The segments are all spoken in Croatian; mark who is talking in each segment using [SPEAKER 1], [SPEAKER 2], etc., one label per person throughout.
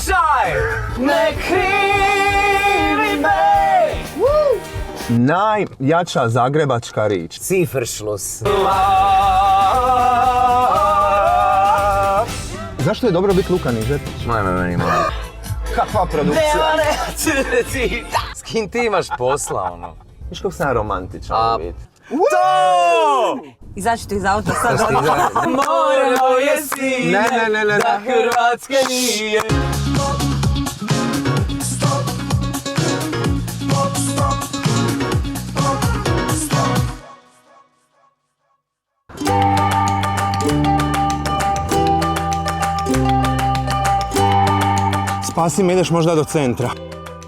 [SPEAKER 1] Šišaj! Ne krivi me!
[SPEAKER 2] Najjača zagrebačka rič.
[SPEAKER 1] Ciferschluss.
[SPEAKER 2] Zašto je dobro biti Luka Nižetić?
[SPEAKER 1] Meni malo.
[SPEAKER 2] Kakva produkcija?
[SPEAKER 1] S kim ti imaš posla, ono?
[SPEAKER 2] Viš kako sam romantičan biti.
[SPEAKER 1] To!
[SPEAKER 3] Izaći ti iz auta sad.
[SPEAKER 1] Morao je sine,
[SPEAKER 2] Ne.
[SPEAKER 1] da Hrvatska nije.
[SPEAKER 2] Spasi me, ideš možda do centra.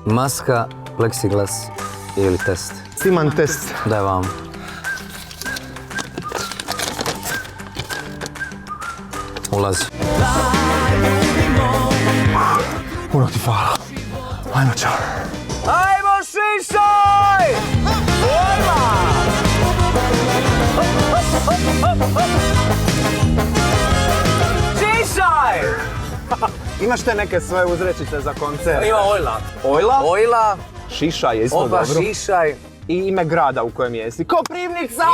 [SPEAKER 1] Maska, pleksiglas ili test?
[SPEAKER 2] Siman test.
[SPEAKER 1] Daj vam. Ulazi.
[SPEAKER 2] Puno ti hvala. Ajmo, čao.
[SPEAKER 1] Ajmo Šišaj! Odmah! Šišaj!
[SPEAKER 2] Imaš te neke svoje uzrečice za koncert?
[SPEAKER 1] Ima Ojla.
[SPEAKER 2] Ojla?
[SPEAKER 1] Ojla,
[SPEAKER 2] Šišaj je isto
[SPEAKER 1] Oba
[SPEAKER 2] dobro.
[SPEAKER 1] Šišaj.
[SPEAKER 2] I ime grada u kojem jesi. Koprivnica!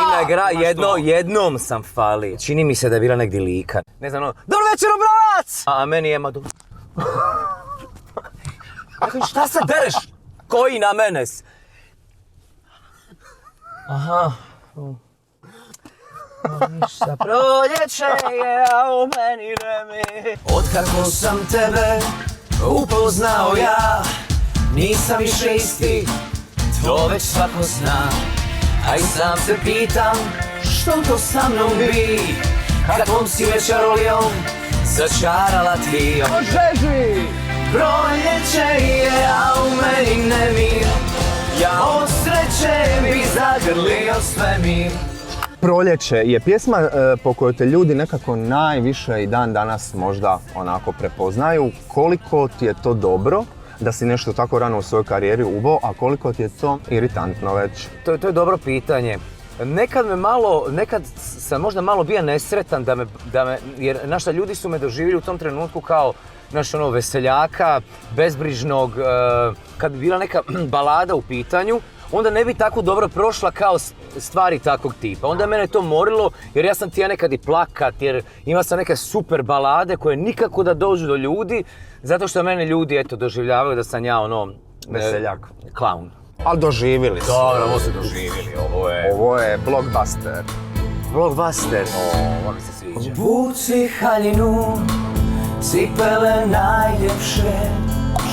[SPEAKER 1] Jednom sam falio. Čini mi se da je bila negdje Lika. Ne znam, dobro večer, obravac! A meni je Madu. Šta se dereš? Koji na mene? Aha. Ništa, proljeće je, a u meni vreme. Otkako sam tebe upoznao ja, nisam više isti, to već svako zna. A i sam se pitam, što to sa mnom bi, kakvom si večerolijom začarala ti.
[SPEAKER 2] Žeži!
[SPEAKER 1] Proljeće je, a u meni nemir, ja od sreće bi zagrlio svemir.
[SPEAKER 2] Proljeće je pjesma po kojoj te ljudi nekako najviše i dan danas možda onako prepoznaju. Koliko ti je to dobro da si nešto tako rano u svojoj karijeri uveo, a koliko ti je to iritantno već?
[SPEAKER 1] To je dobro pitanje. Nekad sam možda malo bio nesretan jer našta ljudi su me doživjeli u tom trenutku kao veseljaka, bezbrižnog, kad bi bila neka balada u pitanju, onda ne bi tako dobro prošla kao stvari takvog tipa. Onda je mene to morilo jer ja sam htio nekad i plakat, jer ima sam neke super balade koje nikako da dođu do ljudi, zato što mene ljudi doživljavaju da sam ja
[SPEAKER 2] Veseljak.
[SPEAKER 1] Klaun.
[SPEAKER 2] Ali doživjeli su.
[SPEAKER 1] Dobro, ovo su doživjeli,
[SPEAKER 2] Ovo je blockbuster.
[SPEAKER 1] Blockbuster. Ovo mi se sviđa. Obuci haljinu, cipele najljepše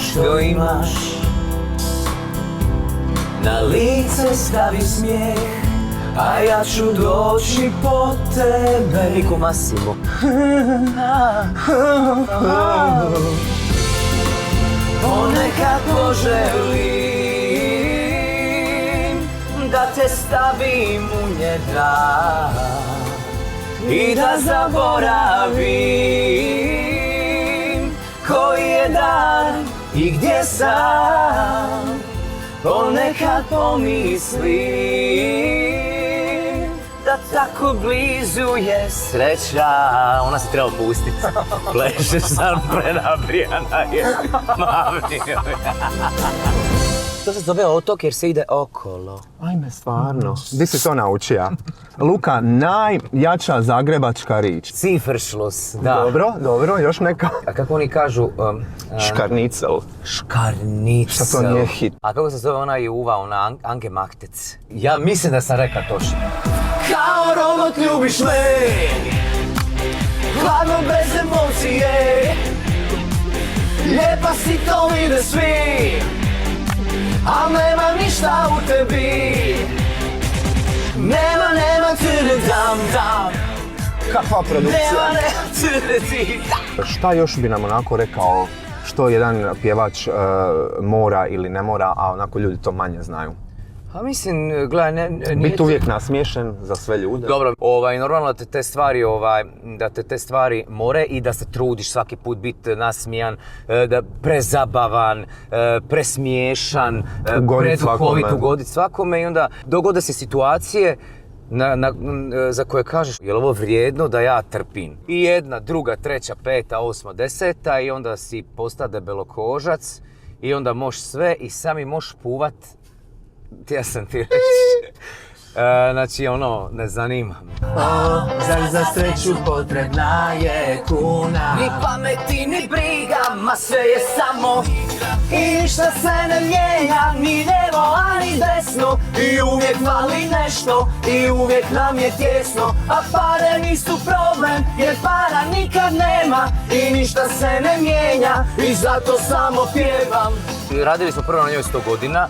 [SPEAKER 1] što imaš. Na lice stavi smijeh, a ja ću doći po tebe. Niko Massimo. Ponekad poželim da te stavim u njega i da zaboravim koji je dan i gdje sam. Ponekad pomislim da tako blizu je sreća. Ona se treba pustiti. Plešeš sam prenabrijana je. To se zove otok jer se ide okolo.
[SPEAKER 2] Ajme, stvarno. Di si to naučija? Luka, najjača zagrebačka rič.
[SPEAKER 1] Ciferschluss, da.
[SPEAKER 2] Dobro, još neka.
[SPEAKER 1] A kako oni kažu?
[SPEAKER 2] Škarnicel.
[SPEAKER 1] Škarnicel.
[SPEAKER 2] Šta to nije hit?
[SPEAKER 1] A kako se zove ona Juva, ona Anke Maktec? Ja mislim da sam rekao točno. Kao robot ljubiš me, hladno bez emocije, lijepa si to vide svi, al nema ništa u tebi. Nema dam.
[SPEAKER 2] Kakva produkcija?
[SPEAKER 1] Nema
[SPEAKER 2] Šta još bi nam onako rekao što jedan pjevač mora ili ne mora, a onako ljudi to manje znaju?
[SPEAKER 1] Pa mislim, gledaj,
[SPEAKER 2] Biti uvijek nasmiješen za sve ljude.
[SPEAKER 1] Dobro, normalno da te te stvari more i da se trudiš svaki put biti nasmijan, da prezabavan, presmiješan, preduhovit, ugodit svakome i onda dogode se situacije za koje kažeš, je li ovo vrijedno da ja trpim? I jedna, druga, treća, peta, osma, deseta i onda si posta debelokožac i onda možeš sve i sami možeš puvat. Ja sam ti reći. Znači, ne zanima me.
[SPEAKER 2] Zar za sreću potrebna je kuna?
[SPEAKER 1] Ni pameti, ni briga, ma sve je samo i ništa se ne mijenja, ni lijevo, a ni desno. I uvijek fali nešto, i uvijek nam je tjesno. A pare nisu problem, jer para nikad nema. I ništa se ne mijenja, i zato samo pjevam. Radili smo prvo na njoj 100 godina.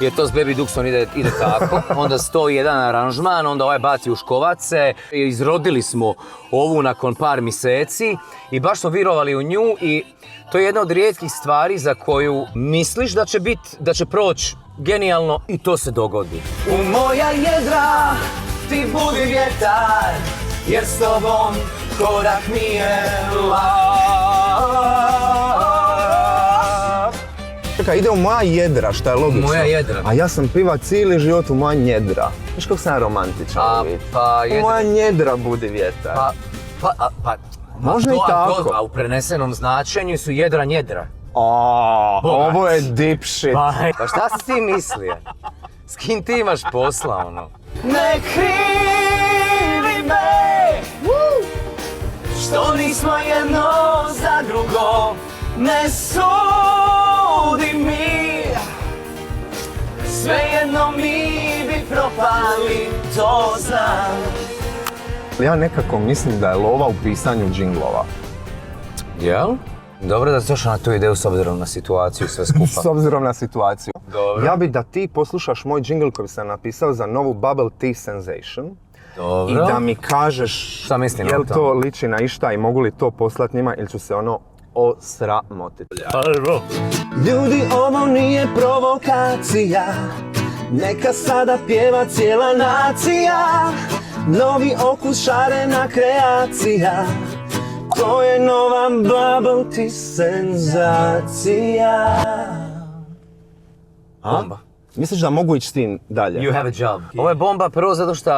[SPEAKER 1] Jer to s Baby Duxom ide tako, onda 101 aranžman, onda ovaj baci u škovace. Izrodili smo ovu nakon par mjeseci i baš smo vjerovali u nju i to je jedna od rijetkih stvari za koju misliš da će proći genijalno i to se dogodi. U moja jedra ti budi vjetar, jer s tobom korak mi je
[SPEAKER 2] Čekaj, ide u moja jedra, šta je logično.
[SPEAKER 1] Moja jedra.
[SPEAKER 2] A ja sam piva cijeli život u moja njedra. Viš kako sam romantičan. U moja njedra budi vjetar. Može i tako.
[SPEAKER 1] A u prenesenom značenju su jedra njedra.
[SPEAKER 2] Ovo je deep shit.
[SPEAKER 1] Pa šta si ti mislio? S kim ti imaš posla, Ne krivi me, što nismo jedno za drugo. Ne sudi mi, svejedno mi bi propali, to znam.
[SPEAKER 2] Ja nekako mislim da je lova u pisanju džinglova.
[SPEAKER 1] Jel? Dobro da si došao na tu ideju s obzirom na situaciju sve skupa.
[SPEAKER 2] S obzirom na situaciju.
[SPEAKER 1] Dobro.
[SPEAKER 2] Ja bi da ti poslušaš moj džingl koji sam napisao za novu Bubble Tea Sensation.
[SPEAKER 1] Dobro.
[SPEAKER 2] I da mi kažeš
[SPEAKER 1] šta mislim
[SPEAKER 2] jel to liči na išta i mogu li to poslat njima ili ću se osramotiti. Ljudi, ovo nije provokacija, neka sada pjeva cijela nacija. Novi okus, šarena kreacija, to je nova Bubble Tea senzacija.
[SPEAKER 1] Bomba.
[SPEAKER 2] Misliš da mogu ići s tim dalje?
[SPEAKER 1] You have a job. Ovo je bomba prvo zato što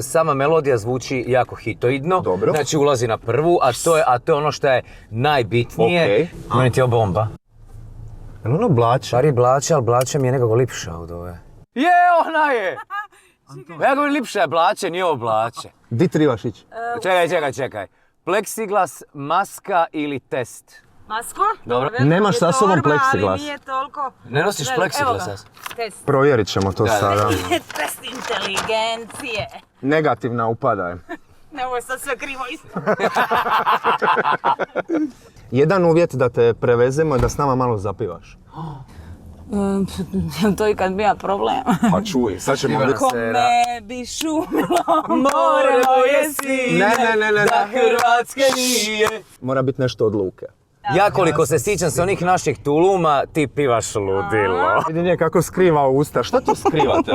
[SPEAKER 1] sama melodija zvuči jako hitoidno.
[SPEAKER 2] Dobro.
[SPEAKER 1] Znači ulazi na prvu, a to je ono što je najbitnije.
[SPEAKER 2] Okay.
[SPEAKER 1] Meni ti je ovo bomba.
[SPEAKER 2] Je li ono blače?
[SPEAKER 1] Stvari blače, ali blače mi je nekako lipša od ove. Je, ona je! Ja govorim lipša je blače, nije ovo blače.
[SPEAKER 2] Di trebaš ići?
[SPEAKER 1] Čekaj. Pleksiglas, maska ili test?
[SPEAKER 3] Masko?
[SPEAKER 1] Dobro.
[SPEAKER 2] Nemaš sa sobom pleksiglas.
[SPEAKER 3] Ali nije toliko...
[SPEAKER 1] Ne nosiš pleksiglas?
[SPEAKER 3] Test.
[SPEAKER 2] Provjerit ćemo to sada.
[SPEAKER 3] Test inteligencije.
[SPEAKER 2] Negativna upadaj.
[SPEAKER 3] Ne, ovo je sad sve krivo isto.
[SPEAKER 2] Jedan uvjet da te prevezemo je da s nama malo zapivaš.
[SPEAKER 3] To i kad bija problem.
[SPEAKER 2] Pa čuj, sad ćemo biti...
[SPEAKER 3] Kome bi šumilo more moje sine,
[SPEAKER 2] Ne.
[SPEAKER 3] da Hrvatske nije.
[SPEAKER 2] Mora biti nešto od luke.
[SPEAKER 1] Ja koliko se sjećam sa onih naših tuluma, ti pivaš ludilo.
[SPEAKER 2] Vidi nije kako skriva usta, šta to skrivate?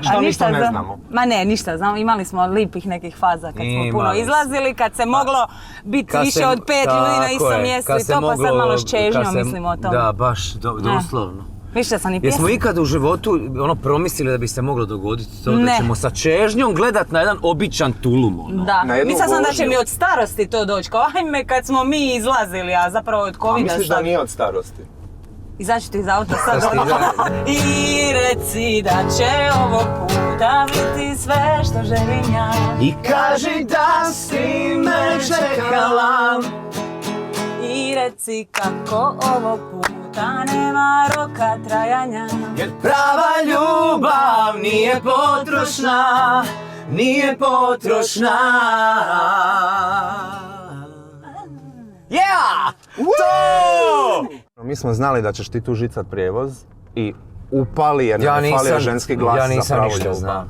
[SPEAKER 2] Šta mi to ne znamo?
[SPEAKER 3] Ma ne, ništa znamo, imali smo lipih nekih faza kad smo puno izlazili, kad se moglo biti više od 5 ljudi na istom mjestu i to, pa sad malo s čežnjom mislimo o tome.
[SPEAKER 1] Da, baš, doslovno.
[SPEAKER 3] Više sam i pjesma.
[SPEAKER 1] Jesmo ikad u životu promislili da bi se moglo dogoditi to da ćemo sa čežnjom gledat na jedan običan tulum?
[SPEAKER 3] Da, mislila sam da će mi od starosti to doći, kao ajme kad smo mi izlazili, a zapravo od covida sad.
[SPEAKER 2] A misliš da nije od starosti?
[SPEAKER 3] Izaći ti iz auta sad i reci da će ovog puta biti sve što želim ja.
[SPEAKER 1] I kaži da si me čekala.
[SPEAKER 3] I reci kako ovog puta nema roka trajanja.
[SPEAKER 1] Jer prava ljubav nije potrošna, nije potrošna. Yeah! To!
[SPEAKER 2] Mi smo znali da ćeš ti tu žicat prijevoz i upali jer nam je falio ženski glas za pravu ljubav.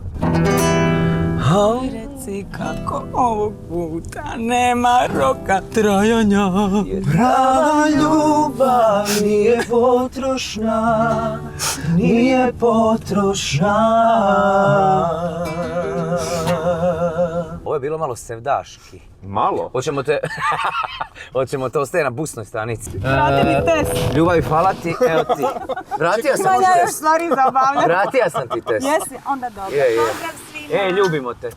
[SPEAKER 3] I reci kako ovog puta nema roka trajanja.
[SPEAKER 1] Prava ljubav nije potrošna, nije potrošna. Ovo je bilo malo sevdaški.
[SPEAKER 2] Malo?
[SPEAKER 1] Hoćemo to ostaje na busnoj stranici.
[SPEAKER 3] Vrati mi test.
[SPEAKER 1] Ljubavi, hvala ti, evo ti. Vratio sam ti
[SPEAKER 3] Ja još
[SPEAKER 1] test.
[SPEAKER 3] stvari zabavljam.
[SPEAKER 1] Vratio sam ti test.
[SPEAKER 3] Jesi, onda dobro.
[SPEAKER 1] Je.
[SPEAKER 3] Pozdrav svima.
[SPEAKER 1] ljubimo te.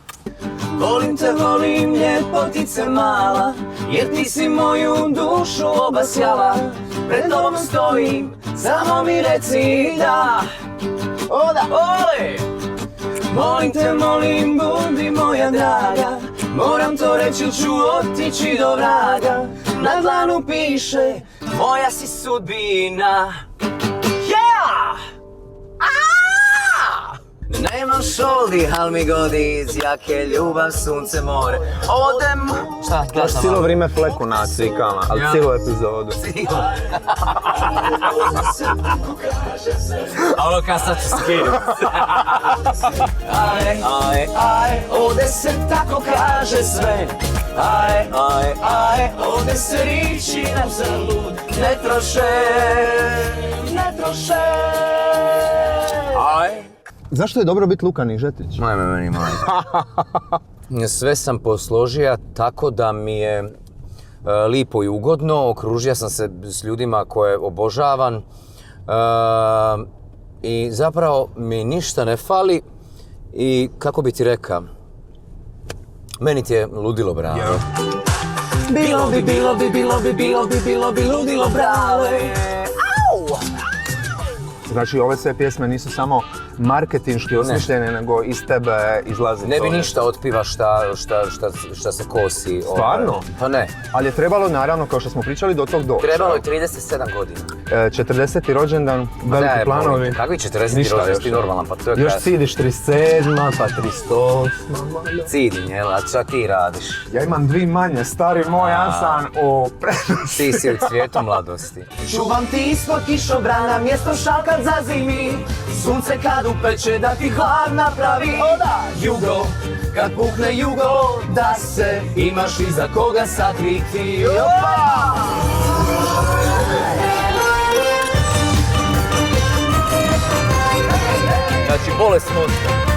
[SPEAKER 1] Volim te, volim ljepotice mala, jer ti si moju dušu obasjala. Pred tobom stojim, samo mi reci da. Oda, ole! Molim te, molim, budi moja draga, moram to reći, ću otići do vraga. Na dlanu piše, moja si sudbina. Yeah! Nemam šoldi, al mi godi iz jake, ljubav, sunce, more. Odem... Šta?
[SPEAKER 2] Daš cijelo vrijeme fleku na cikama, ali cijelu epizodu.
[SPEAKER 1] A ono kad sad ću skinu. Aj, ovdje se tako kaže sve. Aj, ovdje se riči nam zalud. Ne troše. Aj.
[SPEAKER 2] Zašto je dobro biti Luka Nižetić?
[SPEAKER 1] Majme meni, Sve sam posložio tako da mi je lipo i ugodno, okružio sam se s ljudima koje obožavam i zapravo mi ništa ne fali i kako bi ti rekao, meni ti je ludilo bravo. Bilo bi ludilo brale.
[SPEAKER 2] Znači ove sve pjesme nisu samo marketinški osmišljene, nego iz tebe izlazi.
[SPEAKER 1] Ne bi ništa otpiva šta se kosi.
[SPEAKER 2] Stvarno?
[SPEAKER 1] Pa ne.
[SPEAKER 2] Ali je trebalo, naravno, kao što smo pričali, do tog doći.
[SPEAKER 1] Trebalo je 37 godina.
[SPEAKER 2] 40. rođendan, veliki planovi.
[SPEAKER 1] Kakvi 40. rođendan, ti normalan, pa to je
[SPEAKER 2] još cidiš 37, pa 38.
[SPEAKER 1] Cidim, jel, a šta ti radiš?
[SPEAKER 2] Ja imam 2 manje, stari moj, ja sam u prednosti.
[SPEAKER 1] Ti si u cvijetu mladosti. Čuvam ti ispod kišobrana, mjesto šalkat za zimi. Sunce kad upeče da ti hlad napravi. Jugo, kad pukne jugo, da se imaš iza koga sakriti. Opa! Znači, bolest mozga.